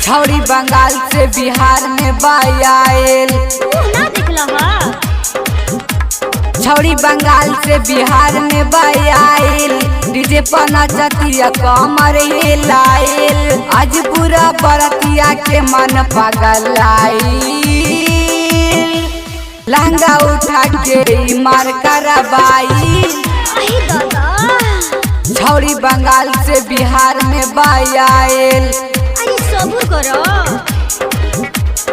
छौरी बंगाल से बिहार में बायाल छौरी बंगाल से बिहार में बायाल डीजे पर नचतिया कमर हिलाइल आज पूरा बरतिया के मन पगलाइल लहंगा उठा के मार करवाई छौरी बंगाल से बिहार में बायाल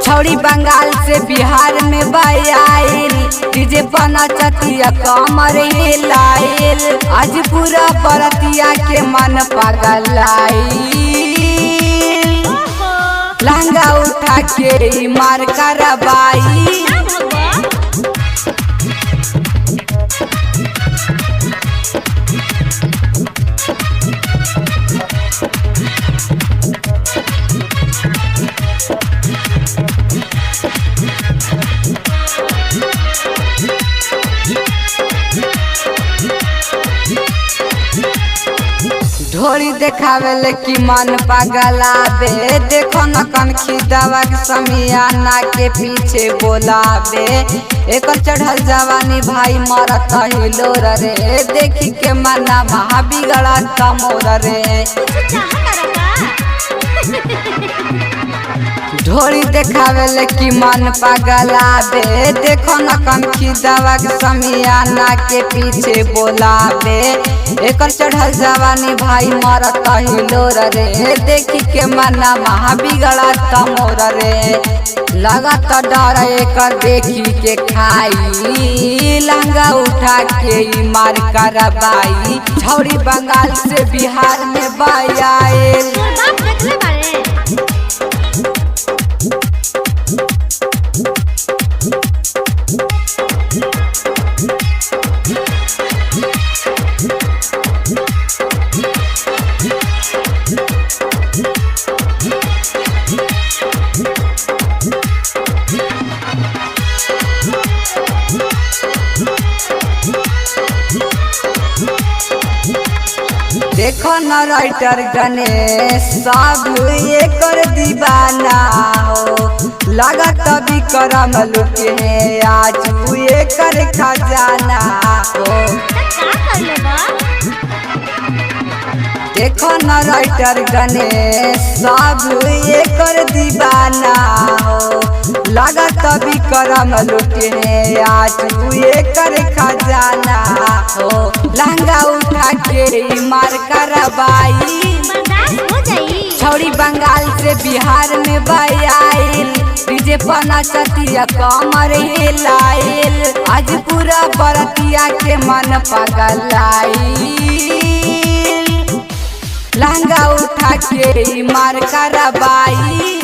छौरी बंगाल से बिहार में बायाल डीजे पर नचतिया कमर हिलाइल आज पूरा बरतिया के मन पगलाइल लहंगा उठा के मार करवाई ढोरी देखावेले कि मन पगलाबे देखो न कनखी दवा के समियाना के पीछे बोलाबे एक चढ़ल जवानी भाई मरत हिलो रे देखी के मना महा बिगड़ा कमोर रे ढोरी देखावेले कि मन पगलाबे देखो न कनखी दवा के समियाना के पीछे बोलाबे एक चढ़ल जवानी भाई मरत हिलो रे देखी के मना महा बिगड़ा तमोर रे लगत डर एक देखी के खाई लहंगा उठा के मार करवाई छौरी बंगाल से बिहार में बायाल देखो न राइटर गणेश सब एकर दीवाना हो लगत विक्रम लुके आज एकर खजाना हो देखो न राइटर गणेश सब एकर दीवाना हो लगत विक्रम लुटे आज एकर खजाना हो लहंगा उठा के मार करवाई छौरी बंगाल से बिहार में बायाल डीजे पर नचतिया कमर हिलाइल आज पूरा बरतिया के मन पगलाइल लहंगा उठा के मार करवाई।